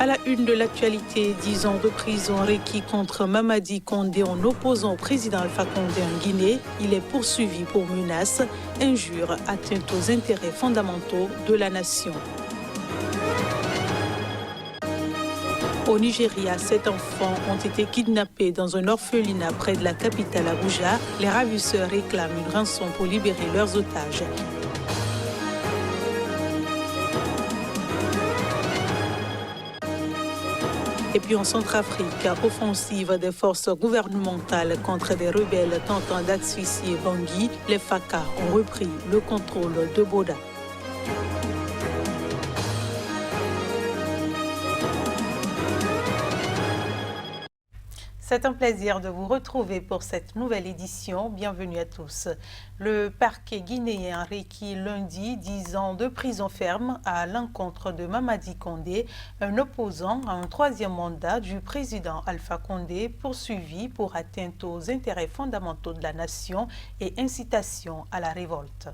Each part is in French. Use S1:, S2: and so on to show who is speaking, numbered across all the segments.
S1: À la une de l'actualité, 10 ans de prison requis contre Mamadi Condé en opposant au président Alpha Condé en Guinée. Il est poursuivi pour menaces, injures, atteintes aux intérêts fondamentaux de la nation. Au Nigeria, 7 enfants ont été kidnappés dans un orphelinat près de la capitale Abuja. Les ravisseurs réclament une rançon pour libérer leurs otages. Et puis en Centrafrique, offensive des forces gouvernementales contre des rebelles tentant d'asphyxier Bangui, les FACA ont repris le contrôle de Boda. C'est un plaisir de vous retrouver pour cette nouvelle édition. Bienvenue à tous. Le parquet guinéen requis lundi 10 ans de prison ferme à l'encontre de Mamadi Condé, un opposant à un troisième mandat du président Alpha Condé, poursuivi pour atteinte aux intérêts fondamentaux de la nation et incitation à la révolte.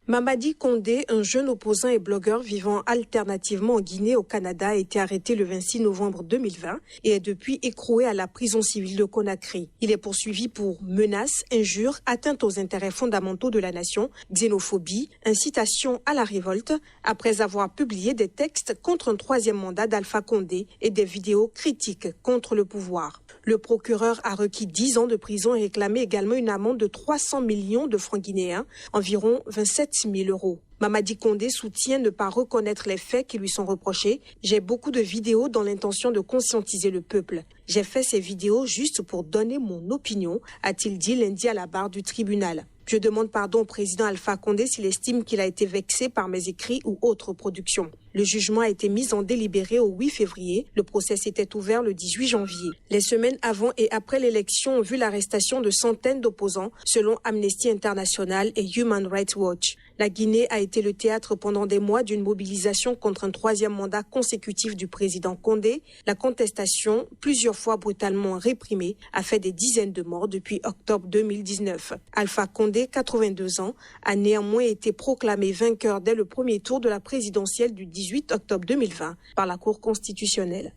S2: Mamadi Condé, un jeune opposant et blogueur vivant alternativement en Guinée au Canada, a été arrêté le 26 novembre 2020 et est depuis écroué à la prison civile de Conakry. Il est poursuivi pour menaces, injures, atteinte aux intérêts fondamentaux de la nation, xénophobie, incitation à la révolte, après avoir publié des textes contre un troisième mandat d'Alpha Condé et des vidéos critiques contre le pouvoir. Le procureur a requis 10 ans de prison et réclamé également une amende de 300 millions de francs guinéens, environ 27 000 euros. Mamadi Condé soutient ne pas reconnaître les faits qui lui sont reprochés. « J'ai beaucoup de vidéos dans l'intention de conscientiser le peuple. J'ai fait ces vidéos juste pour donner mon opinion », a-t-il dit lundi à la barre du tribunal. Je demande pardon au président Alpha Condé s'il estime qu'il a été vexé par mes écrits ou autres productions. Le jugement a été mis en délibéré au 8 février. Le procès s'était ouvert le 18 janvier. Les semaines avant et après l'élection ont vu l'arrestation de centaines d'opposants, selon Amnesty International et Human Rights Watch. La Guinée a été le théâtre pendant des mois d'une mobilisation contre un troisième mandat consécutif du président Condé. La contestation, plusieurs fois brutalement réprimée, a fait des dizaines de morts depuis octobre 2019. Alpha Condé, 82 ans, a néanmoins été proclamé vainqueur dès le premier tour de la présidentielle du 18 octobre 2020 par la Cour constitutionnelle.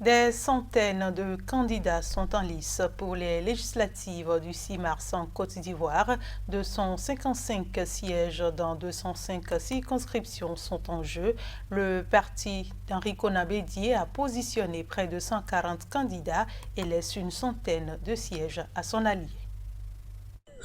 S1: Des centaines de candidats sont en lice pour les législatives du 6 mars en Côte d'Ivoire. 255 sièges dans 205 circonscriptions sont en jeu. Le parti d'Henri Konan Bédié a positionné près de 140 candidats et laisse une centaine de sièges à son allié.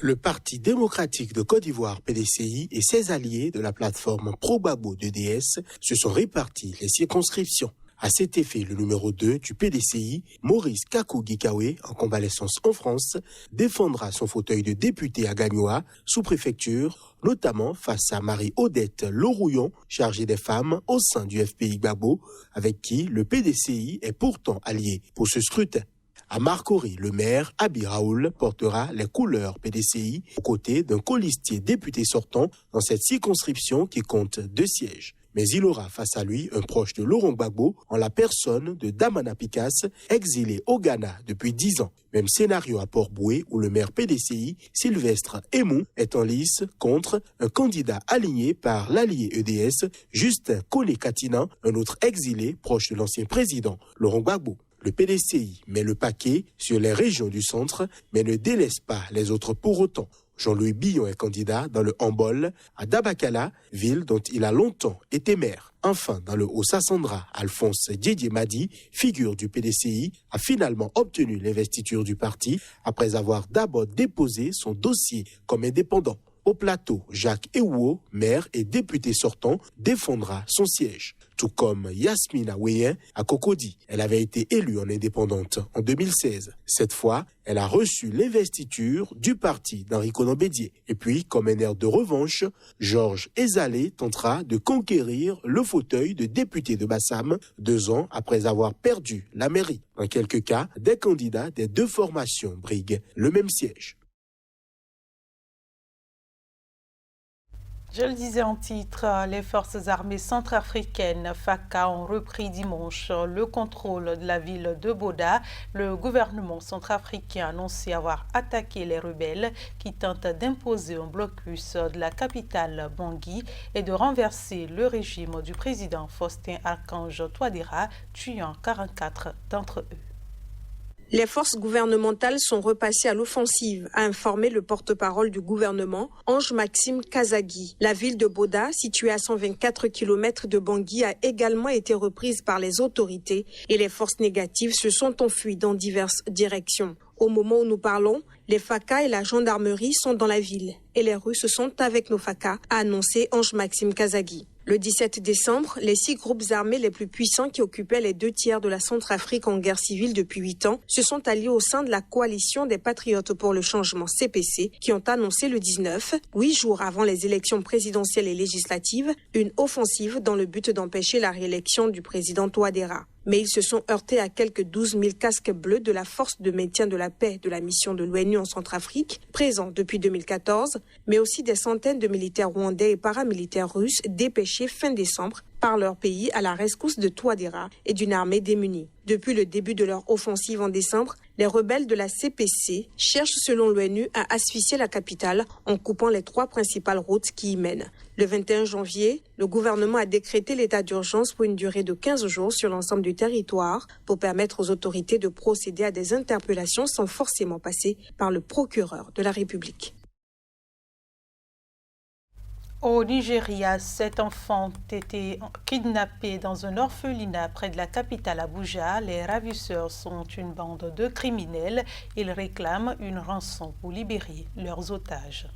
S3: Le Parti démocratique de Côte d'Ivoire, PDCI, et ses alliés de la plateforme Pro-Gbagbo d'EDS se sont répartis les circonscriptions. À cet effet, le numéro 2 du PDCI, Maurice Kakou-Gikawe, en convalescence en France, défendra son fauteuil de député à Gagnoa, sous-préfecture, notamment face à Marie-Odette Lorouillon, chargée des femmes au sein du FPI Gbagbo, avec qui le PDCI est pourtant allié pour ce scrutin. À Marcory, le maire, Abi Raoul, portera les couleurs PDCI aux côtés d'un colistier député sortant dans cette circonscription qui compte 2 sièges. Mais il aura face à lui un proche de Laurent Gbagbo en la personne de Damana Picasse, exilé au Ghana depuis 10 ans. Même scénario à Port-Boué où le maire PDCI, Sylvestre Emou, est en lice contre un candidat aligné par l'allié EDS, Justin Kone-Katina, un autre exilé proche de l'ancien président, Laurent Gbagbo. Le PDCI met le paquet sur les régions du centre, mais ne délaisse pas les autres pour autant. Jean-Louis Billon est candidat dans le Hambol, à Dabakala, ville dont il a longtemps été maire. Enfin, dans le Haut-Sassandra, Alphonse Didier Madi, figure du PDCI, a finalement obtenu l'investiture du parti après avoir d'abord déposé son dossier comme indépendant. Au plateau, Jacques Ewuo, maire et député sortant, défendra son siège. Tout comme Yasmina Weyen à Cocody. Elle avait été élue en indépendante en 2016. Cette fois, elle a reçu l'investiture du parti d'Henri Konan Bédié. Et puis, comme un air de revanche, Georges Ezalé tentera de conquérir le fauteuil de député de Bassam 2 ans après avoir perdu la mairie. Dans quelques cas, des candidats des 2 formations briguent le même siège.
S1: Je le disais en titre, les forces armées centrafricaines FACA ont repris dimanche le contrôle de la ville de Boda. Le gouvernement centrafricain a annoncé avoir attaqué les rebelles qui tentent d'imposer un blocus de la capitale Bangui et de renverser le régime du président Faustin Archange Touadéra, tuant 44 d'entre eux.
S2: Les forces gouvernementales sont repassées à l'offensive, a informé le porte-parole du gouvernement, Ange-Maxime Kazagui. La ville de Boda, située à 124 km de Bangui, a également été reprise par les autorités et les forces négatives se sont enfuies dans diverses directions. Au moment où nous parlons, les FACA et la gendarmerie sont dans la ville et les Russes sont avec nos FACA, a annoncé Ange-Maxime Kazagui. Le 17 décembre, les 6 groupes armés les plus puissants qui occupaient les 2 tiers de la Centrafrique en guerre civile depuis 8 ans se sont alliés au sein de la coalition des Patriotes pour le changement CPC qui ont annoncé le 19, 8 jours avant les élections présidentielles et législatives, une offensive dans le but d'empêcher la réélection du président Touadéra. Mais ils se sont heurtés à quelques 12 000 casques bleus de la force de maintien de la paix de la mission de l'ONU en Centrafrique, présents depuis 2014, mais aussi des centaines de militaires rwandais et paramilitaires russes dépêchés fin décembre par leur pays à la rescousse de Touadéra et d'une armée démunie. Depuis le début de leur offensive en décembre, les rebelles de la CPC cherchent selon l'ONU à asphyxier la capitale en coupant les 3 principales routes qui y mènent. Le 21 janvier, le gouvernement a décrété l'état d'urgence pour une durée de 15 jours sur l'ensemble du territoire pour permettre aux autorités de procéder à des interpellations sans forcément passer par le procureur de la République.
S1: Au Nigeria, 7 enfants ont été kidnappés dans un orphelinat près de la capitale Abuja. Les ravisseurs sont une bande de criminels. Ils réclament une rançon pour libérer leurs otages.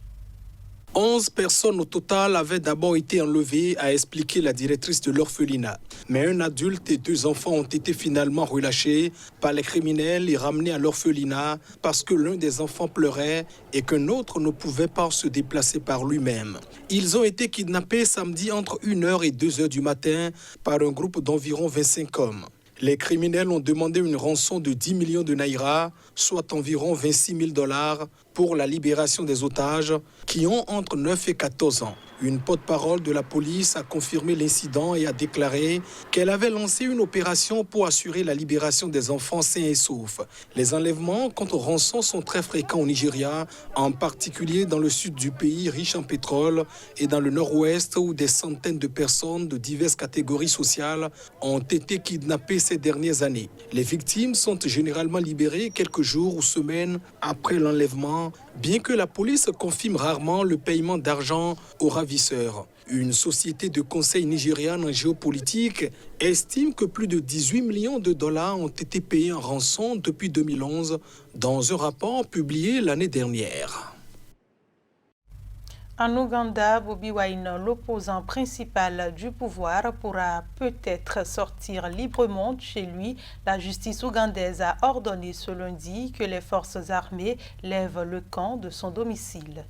S4: 11 personnes au total avaient d'abord été enlevées, a expliqué la directrice de l'orphelinat. Mais un adulte et 2 enfants ont été finalement relâchés par les criminels et ramenés à l'orphelinat parce que l'un des enfants pleurait et qu'un autre ne pouvait pas se déplacer par lui-même. Ils ont été kidnappés samedi entre 1h et 2h du matin par un groupe d'environ 25 hommes. Les criminels ont demandé une rançon de 10 millions de naira, soit environ 26 000 $, pour la libération des otages qui ont entre 9 et 14 ans. Une porte-parole de la police a confirmé l'incident et a déclaré qu'elle avait lancé une opération pour assurer la libération des enfants sains et saufs. Les enlèvements contre rançon sont très fréquents au Nigeria, en particulier dans le sud du pays riche en pétrole et dans le nord-ouest où des centaines de personnes de diverses catégories sociales ont été kidnappées ces dernières années. Les victimes sont généralement libérées quelques jours ou semaines après l'enlèvement, bien que la police confirme rarement le paiement d'argent aux ravisseurs. Une société de conseil nigériane en géopolitique estime que plus de 18 millions de $ ont été payés en rançon depuis 2011 dans un rapport publié l'année dernière.
S1: En Ouganda, Bobi Wine, l'opposant principal du pouvoir, pourra peut-être sortir librement de chez lui. La justice ougandaise a ordonné ce lundi que les forces armées lèvent le camp de son domicile.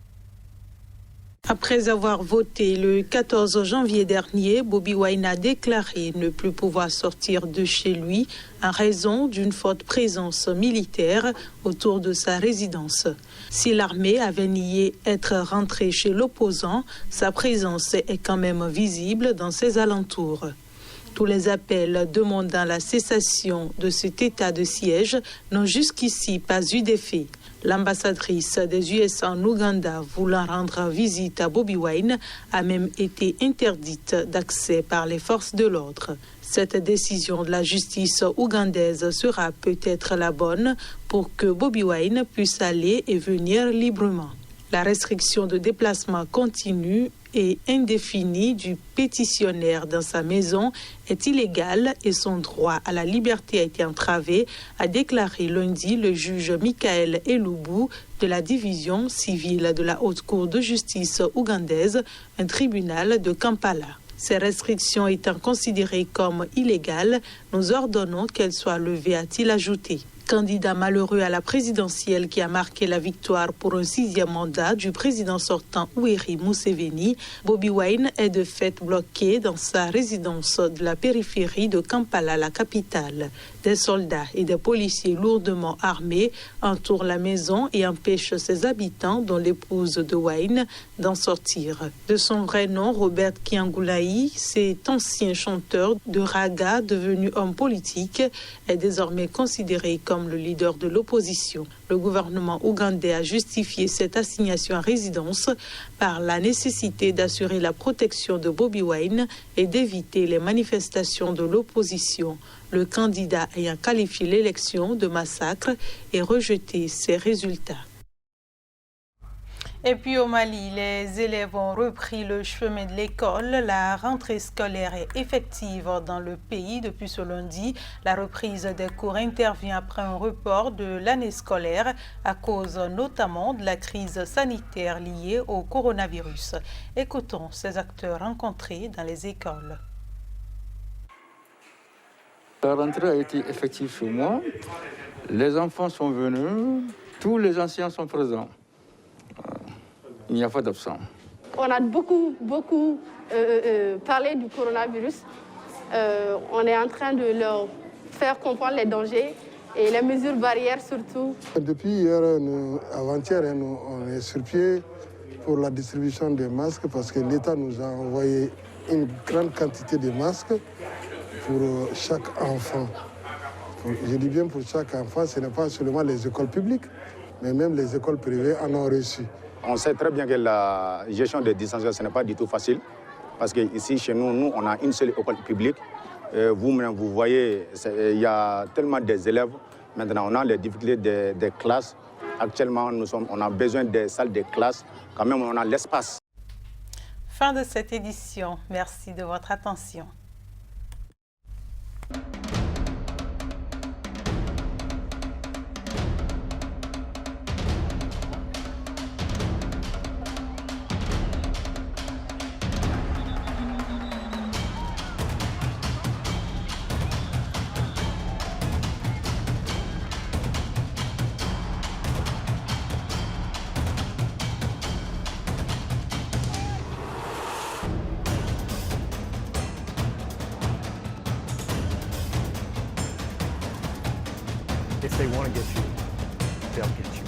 S1: Après avoir voté le 14 janvier dernier, Bobi Wine a déclaré ne plus pouvoir sortir de chez lui en raison d'une forte présence militaire autour de sa résidence. Si l'armée avait nié être rentrée chez l'opposant, sa présence est quand même visible dans ses alentours. Tous les appels demandant la cessation de cet état de siège n'ont jusqu'ici pas eu d'effet. L'ambassadrice des USA en Ouganda voulant rendre visite à Bobi Wine a même été interdite d'accès par les forces de l'ordre. Cette décision de la justice ougandaise sera peut-être la bonne pour que Bobi Wine puisse aller et venir librement. La restriction de déplacement continue et indéfinie du pétitionnaire dans sa maison est illégale et son droit à la liberté a été entravé, a déclaré lundi le juge Michael Elubu de la division civile de la Haute Cour de justice ougandaise, un tribunal de Kampala. Ces restrictions étant considérées comme illégales, nous ordonnons qu'elles soient levées, a-t-il ajouté. Candidat malheureux à la présidentielle qui a marqué la victoire pour un 6e mandat du président sortant Yoweri Museveni, Bobi Wine est de fait bloqué dans sa résidence de la périphérie de Kampala, la capitale. Des soldats et des policiers lourdement armés entourent la maison et empêchent ses habitants, dont l'épouse de Wine, d'en sortir. De son vrai nom, Robert Kyangulanyi, cet ancien chanteur de raga devenu homme politique, est désormais considéré comme le leader de l'opposition. Le gouvernement ougandais a justifié cette assignation à résidence par la nécessité d'assurer la protection de Bobi Wine et d'éviter les manifestations de l'opposition. Le candidat ayant qualifié l'élection de massacre et rejeté ses résultats. Et puis au Mali, les élèves ont repris le chemin de l'école. La rentrée scolaire est effective dans le pays depuis ce lundi. La reprise des cours intervient après un report de l'année scolaire à cause notamment de la crise sanitaire liée au coronavirus. Écoutons ces acteurs rencontrés dans les écoles.
S5: La rentrée a été effective chez moi. Les enfants sont venus, tous les anciens sont présents. Il n'y a pas d'absent.
S6: On a beaucoup parlé du coronavirus. On est en train de leur faire comprendre les dangers et les mesures barrières surtout.
S7: Depuis hier, avant-hier, on est sur pied pour la distribution des masques parce que l'État nous a envoyé une grande quantité de masques pour chaque enfant. Je dis bien pour chaque enfant, ce n'est pas seulement les écoles publiques, mais même les écoles privées en ont reçu.
S8: On sait très bien que la gestion des distanciations, ce n'est pas du tout facile. Parce qu'ici, chez nous, on a une seule école publique. Vous-même, vous voyez, il y a tellement des élèves. Maintenant, on a les difficultés des classes. Actuellement, on a besoin des salles de classe. Quand même, on a l'espace.
S1: Fin de cette édition. Merci de votre attention.
S9: If they want to get you, they'll get you.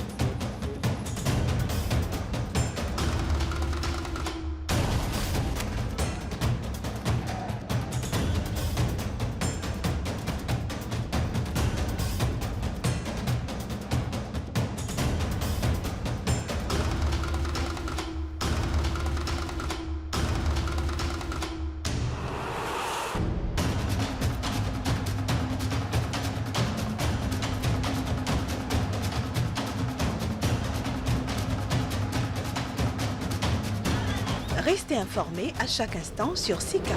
S10: Restez informés à chaque instant sur SICA.